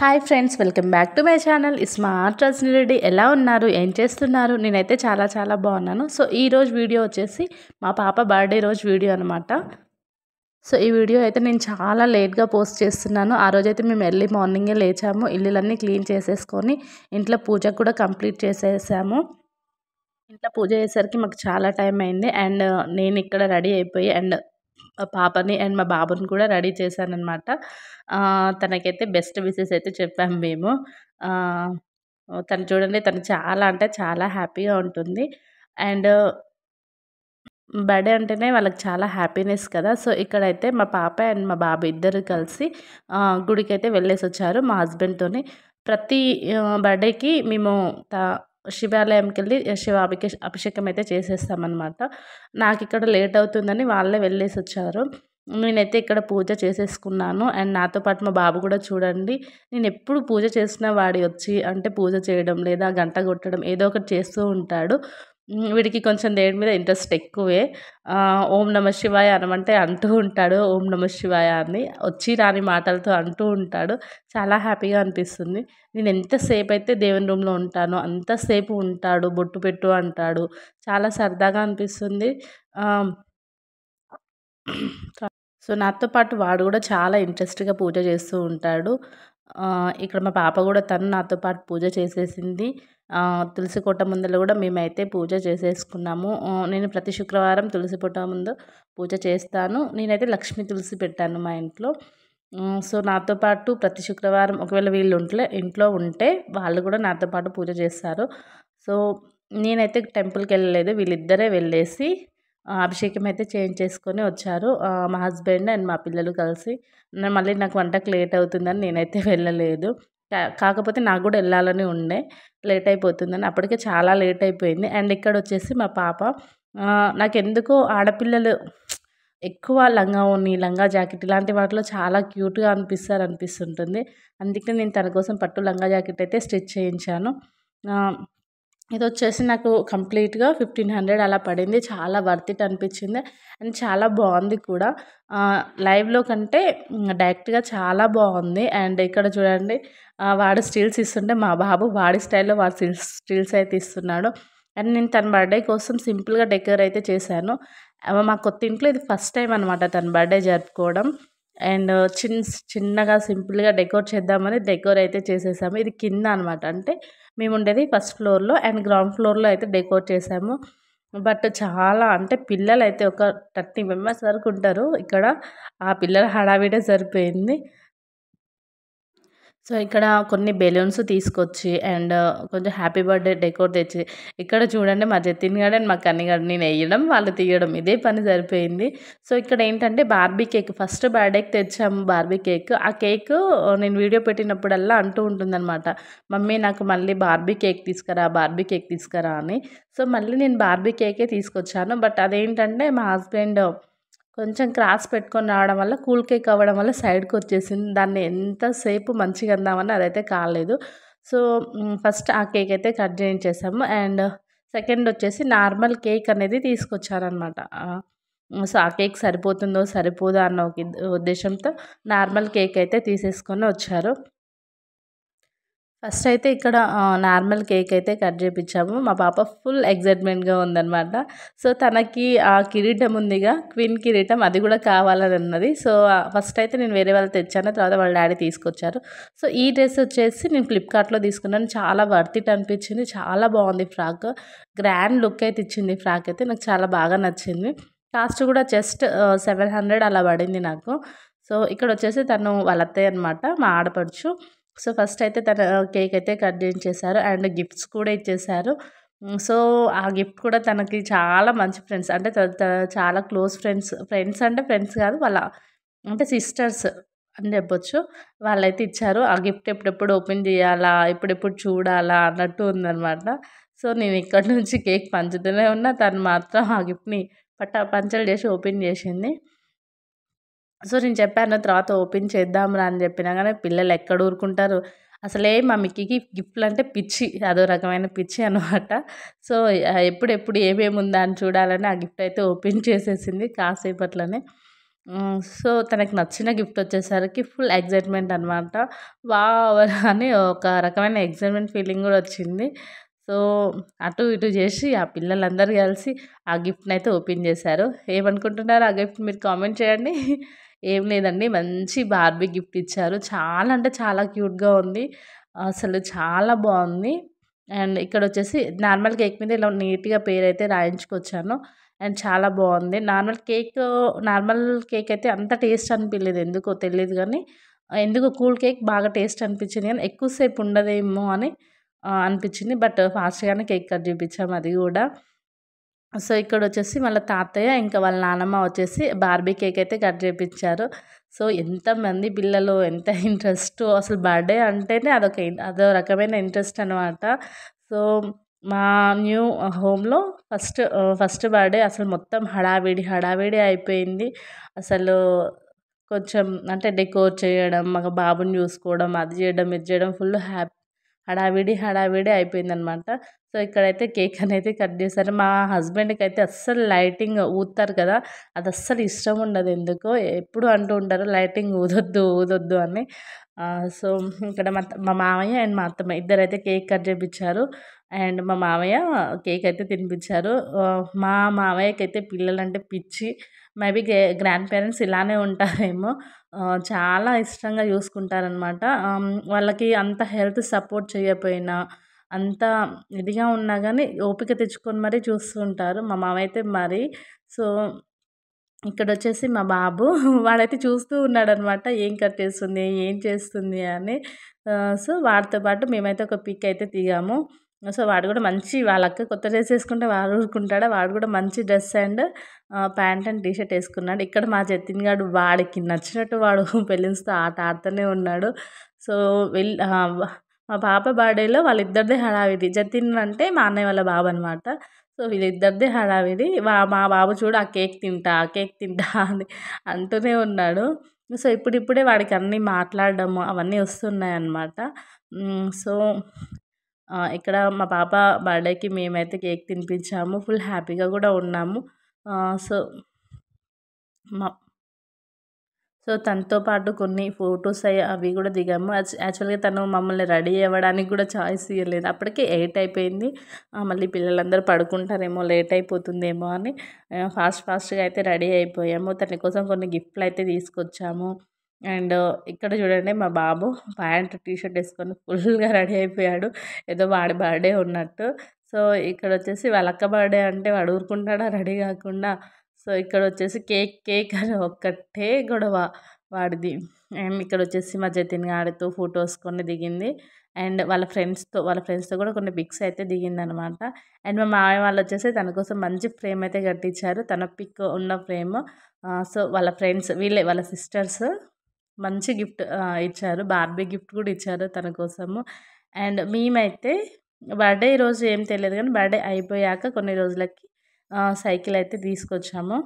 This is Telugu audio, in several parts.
Hi friends, welcome back to my channel smart Rajani Reddy. ఎలా ఉన్నారు, ఏం చేస్తున్నారు? నేనైతే చాలా బాగున్నాను. సో ఈరోజు వీడియో వచ్చేసి మా పాప బర్త్డే రోజు వీడియో అనమాట. సో ఈ వీడియో అయితే నేను చాలా లేట్గా పోస్ట్ చేస్తున్నాను. ఆ రోజైతే మేము ఎర్లీ మార్నింగే లేచాము, ఇల్లులన్నీ క్లీన్ చేసేసుకొని ఇంట్లో పూజ కూడా కంప్లీట్ చేసేసాము. ఇంట్లో పూజ చేసేసరికి మాకు చాలా టైం అయింది. అండ్ నేను ఇక్కడ రెడీ అయిపోయి అండ్ పాపని అండ్ మా బాబుని కూడా రెడీ చేశాననమాట. తనకైతే బెస్ట్ విషెస్ అయితే చెప్పాము మేము. తను చూడండి, తను చాలా అంటే చాలా హ్యాపీగా ఉంటుంది. అండ్ బర్త్డే అంటేనే వాళ్ళకి చాలా హ్యాపీనెస్ కదా. సో ఇక్కడైతే మా పాప అండ్ మా బాబు ఇద్దరు కలిసి గుడికైతే వెళ్ళేసి వచ్చారు మా హస్బెండ్తోని. ప్రతి బర్త్డేకి మేము శివాలయంకి వెళ్ళి అభిషేకం అయితే చేసేస్తామన్నమాట. నాకు ఇక్కడ లేట్ అవుతుందని వాళ్ళే వెళ్ళేసి వచ్చారు. నేనైతే ఇక్కడ పూజ చేసేసుకున్నాను. అండ్ నాతో పాటు మా బాబు కూడా చూడండి, నేను ఎప్పుడు పూజ చేసిన వాడి వచ్చి అంటే పూజ చేయడం లేదా గంట కొట్టడం ఏదో ఒకటి చేస్తూ ఉంటాడు. వీడికి కొంచెం దేని మీద ఇంట్రెస్ట్ ఎక్కువే. ఓం నమ శివాయ అనమంటే అంటూ ఉంటాడు, ఓం నమ శివాయ అని వచ్చి రాని మాటలతో అంటూ ఉంటాడు. చాలా హ్యాపీగా అనిపిస్తుంది. నేను ఎంతసేపు అయితే దేవుని రూమ్లో ఉంటానో అంతసేపు ఉంటాడు, బొట్టు పెట్టు అంటాడు. చాలా సరదాగా అనిపిస్తుంది. సో నాతో పాటు వాడు కూడా చాలా ఇంట్రెస్ట్గా పూజ చేస్తూ ఉంటాడు. ఇక్కడ మా పాప కూడా తను నాతో పాటు పూజ చేసేసింది. తులసి కోట ముందర కూడా మేమైతే పూజ చేసేసుకున్నాము. నేను ప్రతి శుక్రవారం తులసి కోట ముందు పూజ చేస్తాను. నేనైతే లక్ష్మీ తులసి పెట్టాను మా ఇంట్లో. సో నాతో పాటు ప్రతి శుక్రవారం ఒకవేళ వీళ్ళు ఇంట్లో ఉంటే వాళ్ళు కూడా నాతో పాటు పూజ చేస్తారు. సో నేనైతే టెంపుల్కి వెళ్ళలేదు, వీళ్ళిద్దరే వెళ్ళేసి అభిషేకం అయితే చేయించేసుకొని వచ్చారు మా హస్బెండ్ అండ్ మా పిల్లలు కలిసి. మళ్ళీ నాకు వంటకు లేట్ అవుతుందని నేనైతే వెళ్ళలేదు. కాకపోతే నాకు కూడా వెళ్ళాలని ఉండే, లేట్ అయిపోతుందని అప్పటికే చాలా లేట్ అయిపోయింది. అండ్ ఇక్కడ వచ్చేసి మా పాప నాకెందుకో ఆడపిల్లలు ఎక్కువ లంగా ఓణి, లంగా జాకెట్ ఇలాంటి వాటిలో చాలా క్యూట్గా అనిపిస్తుంటుంది. అందుకే నేను తన కోసం పట్టు లంగా జాకెట్ అయితే స్టిచ్ చేయించాను. ఇది వచ్చేసి నాకు కంప్లీట్గా 1500 అలా పడింది. చాలా వర్త్ ఇట్ అనిపించింది అండ్ చాలా బాగుంది కూడా. లైవ్లో కంటే డైరెక్ట్గా చాలా బాగుంది. అండ్ ఇక్కడ చూడండి, వాడు స్టిల్స్ ఇస్తుంటే మా బాబు వాడి స్టైల్లో వాడు స్టిల్స్ అయితే ఇస్తున్నాడు. అండ్ నేను తన బర్త్డే కోసం సింపుల్గా డెకర్ అయితే చేశాను. మా కొత్త ఇంట్లో ఇది ఫస్ట్ టైం అనమాట తన బర్త్డే జరుపుకోవడం. అండ్ చిన్నగా సింపుల్గా డెకోర్ చేద్దామని డెకోర్ అయితే చేసేసాము. ఇది కింద అనమాట, అంటే మేము ఉండేది ఫస్ట్ ఫ్లోర్లో అండ్ గ్రౌండ్ ఫ్లోర్లో అయితే డెకోర్ చేసాము. బట్ చాలా అంటే పిల్లలు అయితే ఒక 30 మెంబర్స్ వరకు ఉంటారు ఇక్కడ. ఆ పిల్లల హడావిడే సరిపోయింది. సో ఇక్కడ కొన్ని బెలూన్స్ తీసుకొచ్చి అండ్ కొంచెం హ్యాపీ బర్త్డే డెకోర్ తెచ్చి ఇక్కడ చూడండి, మా జతిన్ గాడు అండ్ మా కన్ని గాడు నేను వేయడం వాళ్ళు తీయడం ఇదే పని సరిపోయింది. సో ఇక్కడ ఏంటంటే బార్బీ కేక్ ఫస్ట్ బర్త్డేకి తెచ్చాము. బార్బీ కేక్, ఆ కేక్ నేను వీడియో పెట్టినప్పుడల్లా అంటూ ఉంటుందన్నమాట, మమ్మీ నాకు మళ్ళీ బార్బీ కేక్ తీసుకురా అని. సో మళ్ళీ నేను బార్బీ కేకే తీసుకొచ్చాను. బట్ అదేంటంటే మా హస్బెండ్ కొంచెం క్రాస్ పెట్టుకొని రావడం వల్ల కూల్ కేక్ అవ్వడం వల్ల సైడ్కి వచ్చేసింది. దాన్ని ఎంతసేపు మంచిగా అందామని అదైతే కాలేదు. సో ఫస్ట్ ఆ కేక్ అయితే కట్ చేయించేసాము. అండ్ సెకండ్ వచ్చేసి నార్మల్ కేక్ అనేది తీసుకొచ్చారనమాట. సో ఆ కేక్ సరిపోతుందో సరిపోదో అన్న ఒక ఉద్దేశంతో నార్మల్ కేక్ అయితే తీసేసుకొని వచ్చారు. ఫస్ట్ అయితే ఇక్కడ నార్మల్ కేక్ అయితే కట్ చేయించాము. మా పాప ఫుల్ ఎక్సైట్మెంట్గా ఉందన్నమాట. సో తనకి ఆ కిరీటం ఉందిగా, క్వీన్ కిరీటం, అది కూడా కావాలని అన్నది. సో ఫస్ట్ అయితే నేను వేరే వాళ్ళు తెచ్చాను, తర్వాత వాళ్ళ డాడీ తీసుకొచ్చారు. సో ఈ డ్రెస్ వచ్చేసి నేను ఫ్లిప్కార్ట్లో తీసుకున్నాను. చాలా వర్త్ ఇట్ అనిపించింది. చాలా బాగుంది ఫ్రాక్, గ్రాండ్ లుక్ అయితే ఇచ్చింది ఫ్రాక్ అయితే. నాకు చాలా బాగా నచ్చింది. కాస్ట్ కూడా జస్ట్ 700 అలా పడింది నాకు. సో ఇక్కడ వచ్చేసి తను వాళ్ళ అత్తయ్య అనమాట, మా ఆడపడుచు. సో ఫస్ట్ అయితే తన కేక్ అయితే కట్ చేయించేశారు అండ్ గిఫ్ట్స్ కూడా ఇచ్చేశారు. సో ఆ గిఫ్ట్ కూడా తనకి చాలా మంచి ఫ్రెండ్స్, అంటే చాలా క్లోజ్ ఫ్రెండ్స్ అంటే ఫ్రెండ్స్ కాదు, వాళ్ళ అంటే సిస్టర్స్ అని చెప్పొచ్చు, వాళ్ళైతే ఇచ్చారు. ఆ గిఫ్ట్ ఎప్పుడెప్పుడు ఓపెన్ చేయాలా, ఎప్పుడెప్పుడు చూడాలా అన్నట్టు ఉందన్నమాట. సో నేను ఇక్కడ నుంచి కేక్ పంచుతూనే ఉన్నా, తను మాత్రం ఆ గిఫ్ట్ని పంచలు చేసి ఓపెన్ చేసింది. సో నేను చెప్పాను తర్వాత ఓపెన్ చేద్దాంరా అని చెప్పినా కానీ పిల్లలు ఎక్కడ ఊరుకుంటారు. అసలే మా మిక్కీకి గిఫ్ట్లు అంటే పిచ్చి, అదో రకమైన పిచ్చి అనమాట. సో ఎప్పుడెప్పుడు ఏమేమి ఉందా అని చూడాలని ఆ గిఫ్ట్ అయితే ఓపెన్ చేసేసింది కాసేపట్లోనే. సో, తనకి నచ్చిన గిఫ్ట్ వచ్చేసరికి ఫుల్ ఎక్సైట్‌మెంట్ అనమాట. వావ్! అని ఒక రకమైన ఎక్సైట్‌మెంట్ ఫీలింగ్ గూడా వచ్చింది. సో, అటు ఇటు జేసి ఆ పిల్లలందరూ కలిసి ఆ గిఫ్ట్‌నైతే ఓపెన్ చేశారు. ఏమనుకుంటున్నారు ఆ గిఫ్ట్ మీరు కామెంట్ చేయండి. ఏం లేదండి, మంచి బార్బీ గిఫ్ట్ ఇచ్చారు. చాలా అంటే చాలా క్యూట్‌గా ఉంది. అసలు చాలా బావుంది. అండ్ ఇక్కడొచ్చేసి నార్మల్ కేక్ మీద ఇలా నీట్‌గా పేరైతే రాయించుకొచ్చాను. అండ్ చాలా బావుంది. నార్మల్ కేక్ అయితే అంత టేస్ట్ అనిపియలేదు. ఎందుకో తెలీదు గానీ, ఎందుకో కూల్ కేక్ బాగా టేస్ట్ అనిపించింది గానీ, ఎక్కువ సేపు ఉండదేమో అని అనిపించింది. బట్ ఫాస్ట్‌గానే కేక్ కట్ చేపిచ్చాము అది గూడా. సో, ఇక్కడొచ్చేసి వాళ్ళ తాతయ్య, ఇంకా వాళ్ళ నానమ్మ వచ్చేసి బార్బీ కేక్ అయితే కట్ చేపిచ్చారు. సో, ఎంతమంది పిల్లలు, ఎంత ఇంట్రెస్టో అసలు బర్త్‌డే అంటేనే అదో రకమైన ఇంట్రెస్ట్ అనమాట. సో, మా న్యూ హోమ్‌లో ఫస్ట్ బర్త్‌డే అసలు మొత్తం హడావిడి, హడావిడి అయిపోయింది. అసలు కొంచెం అంటే డెకోర్ చేయడం, మా బాబుని చూసుకోవడం, అది చేయడం, ఇది చేయడం ఫుల్ హడావిడి, హడావిడి అయిపోయిందనమాట. సో, ఇక్కడైతే కేక్ అనేది కట్ చేశారు. మా హస్బెండ్‌కైతే అస్సలు లైటింగ్ ఊదుతారు కదా! అదస్సలు ఇష్టం ఉండదు ఎందుకో. ఎప్పుడు అంటూ ఉంటారు లైటింగ్ ఊదొద్దు, ఊదొద్దు అని. సో, ఇక్కడ మా మామయ్య అండ్ మా అత్తమ్మ ఇద్దరైతే కేక్ కట్ చేపిచ్చారు. అండ్ మా మామయ్య కేక్ అయితే తినిపిచ్చారు. మా మామయ్యకైతే పిల్లలంటే పిచ్చి. మేబీ గ్రాండ్ పేరెంట్స్ ఇలానే ఉంటారేమో. చాలా ఇష్టంగా చూసుకుంటారనమాట. వాళ్ళకి అంత హెల్త్ సపోర్ట్ చేయకపోయినా, అంత ఇదిగా ఉన్నా గానీ ఓపిక తెచ్చుకొని మరీ చూస్తూ ఉంటారు. మా మామయ్య అయితే మరీ. సో, ఇక్కడొచ్చేసి మా బాబు వాడైతే చూస్తూ ఉన్నాడనమాట. ఏం కట్ చేస్తుంది? ఏం చేస్తుంది? అని. సో, వాడితో పాటు మేమైతే ఒక పిక్ అయితే దిగాము. సో, వాడు గూడా మంచి వాళ్ళ అక్క కొత్త డ్రెస్ ఏసుకుంటే వాడు ఊరుకుంటాడా? వాడు గూడా మంచి dress and pant and T shirt ఏసుకున్నాడు. ఇక్కడ మా జతిన్ గాడు వాడికి నచ్చినట్టు వాడు బెలూన్స్‌తో ఆట ఆడుతూనే ఉన్నాడు. సో, మా పాప బర్త్‌డేలో వాళ్ళిద్దరిదే హడావిడి. జతిన్ అంటే మా అన్నయ్య వాళ్ళ బాబనమాట. సో, వీళ్ళిద్దరిదే హడావిడి. మా బాబు చూడు ఆ కేక్ తింటా, ఆ కేక్ తింటా అని అంటూనే ఉన్నాడు. సో, ఇప్పుడిప్పుడే వాడికి అన్నీ మాట్లాడడము అవన్నీ వస్తున్నాయన్నమాట. సో, ఇక్కడ మా పాప బర్త్‌డేకి మేమైతే కేక్ తినిపించాము. ఫుల్ హ్యాపీగా గూడా ఉన్నాము. సో, మా తనతో పాటు కొన్ని ఫోటోస్ అవి గూడా దిగాము. యాక్చువల్‌గా తను మమ్మల్ని రెడీ అవ్వడానికి గూడా చాయిస్ ఇయ్యలేదు. అప్పటికే 8 అయిపోయింది. మళ్ళీ పిల్లలందరూ పడుకుంటారేమో, లేట్ అయిపోతుందేమో అని ఫాస్ట్‌గా అయితే రెడీ అయిపోయాము. తన కోసం కొన్ని గిఫ్ట్‌లయితే తీసుకొచ్చాము. అండ్ ఇక్కడ చూడండి మా బాబు ప్యాంట్, టీ షర్ట్ ఏసుకొని ఫుల్‌గా రెడీ అయిపోయాడు. ఏదో వాడి బర్త్‌డే ఉన్నట్టు. సో, ఇక్కడొచ్చేసి వాళ్ళ అక్క బర్త్‌డే అంటే వాడు ఊరుకుంటాడా రెడీ గాకుండా? సో, ఇక్కడొచ్చేసి కేక్ అని ఒక్కటే గొడవ వాడిది. అండ్ ఇక్కడొచ్చేసి మా జతిన్ గాడితో ఫోటోస్ కొన్ని దిగింది. అండ్ వాళ్ళ ఫ్రెండ్స్‌తో కూడా కొన్ని పిక్స్ అయితే దిగిందనమాట. అండ్ మా మామయ్య వాళ్ళొచ్చేసి తన కోసం మంచి ఫ్రేమ్ అయితే కట్టించారు. తన పిక్ ఉన్న ఫ్రేమ్. సో, వాళ్ళ ఫ్రెండ్స్ వీళ్ళే వాళ్ళ సిస్టర్స్ మంచి గిఫ్ట్ ఇచ్చారు. బార్బీ గిఫ్ట్ కూడా ఇచ్చారు తన కోసము. అండ్ మేమైతే బర్త్‌డే రోజు ఏం తెలియదు గానీ బర్త్‌డే అయిపోయాక కొన్ని రోజులకి సైకిల్ అయితే తీసుకొచ్చాము.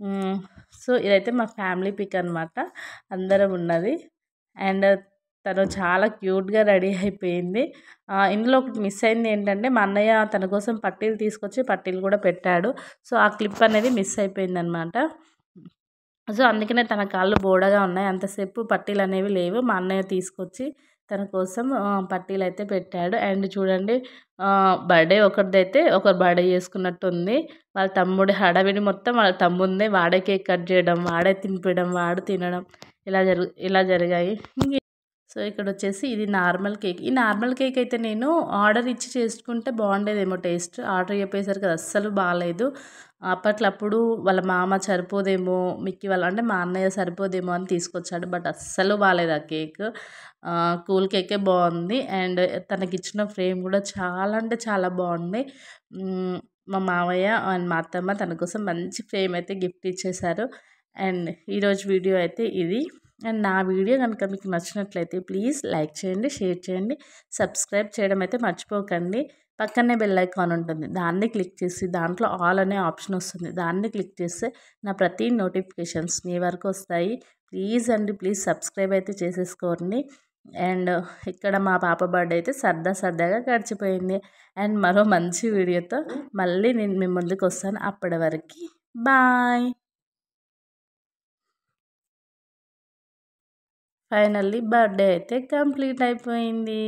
హ్మ్. సో, ఇదైతే మా ఫ్యామిలీ పిక్ అనమాట. అందరం ఉన్నది. అండ్ తను చాలా క్యూట్‌గా రెడీ అయిపోయింది. ఇందులో ఒకటి మిస్ అయింది ఏంటంటే, మా అన్నయ్య తన కోసం పట్టీలు తీసుకొచ్చి పట్టీలు కూడా పెట్టాడు. సో, ఆ క్లిప్ అనేది మిస్ అయిపోయిందనమాట. సో, అందుకనే తన కాళ్ళు బోడగా ఉన్నాయి. అంతసేపు పట్టీలనేవి లేవు. మా అన్నయ్య తీసుకొచ్చి తన కోసం పట్టీలైతే పెట్టాడు. అండ్ చూడండి, బర్త్‌డే ఒకరిదైతే ఒకరు బర్త్‌డే చేసుకున్నట్టుంది. వాళ్ళ తమ్ముడి హడావిడి మొత్తం వాళ్ళ తమ్ముందే. వాడే కేక్ కట్ చేయడం, వాడే తినిపియడం, వాడు తినడం ఇలా జరిగాయి. సో, ఇక్కడొచ్చేసి ఇది నార్మల్ కేక్. ఈ నార్మల్ కేక్ అయితే నేను ఆర్డర్ ఇచ్చి చేసుకుంటే బాగుండేదేమో టేస్ట్. ఆర్డర్ చెప్పేసరికి అది అస్సలు బాలేదు. అప్పట్లో వాళ్ళ మామ సరిపోదేమో, అంటే మా అన్నయ్య సరిపోదేమో అని తీసుకొచ్చాడు. బట్ అస్సలు బాలేదు ఆ కేక్. కూల్ కేకే బాగుంది. అండ్ తనకిచ్చిన ఫ్రేమ్ కూడా చాలా అంటే చాలా బాగుంది. మా మామయ్య అండ్ మా అత్తమ్మ తన కోసం మంచి ఫ్రేమ్ అయితే గిఫ్ట్ ఇచ్చేశారు. అండ్ ఈరోజు వీడియో అయితే ఇది. అండ్ నా వీడియో కనుక మీకు నచ్చినట్లయితే ప్లీజ్ లైక్ చేయండి, షేర్ చేయండి, సబ్స్క్రైబ్ చేయడం అయితే మర్చిపోకండి. పక్కనే బెల్ ఐకాన్ ఉంటుంది. దాన్ని క్లిక్ చేసి దాంట్లో ఆల్ అనే ఆప్షన్ వస్తుంది. దాన్ని క్లిక్ చేస్తే నా ప్రతి నోటిఫికేషన్స్ మీ వరకు వస్తాయి. ప్లీజ్ అండి, ప్లీజ్ సబ్స్క్రైబ్ అయితే చేసేసుకోండి. అండ్ ఇక్కడ మా పాప బర్త్డే అయితే సరదాగా గడిచిపోయింది. అండ్ మరో మంచి వీడియోతో మళ్ళీ నేను మీ ముందుకు వస్తాను. అప్పటి వరకు బాయ్. ఫైనల్లీ బర్త్‌డే అయితే కంప్లీట్ అయిపోయింది.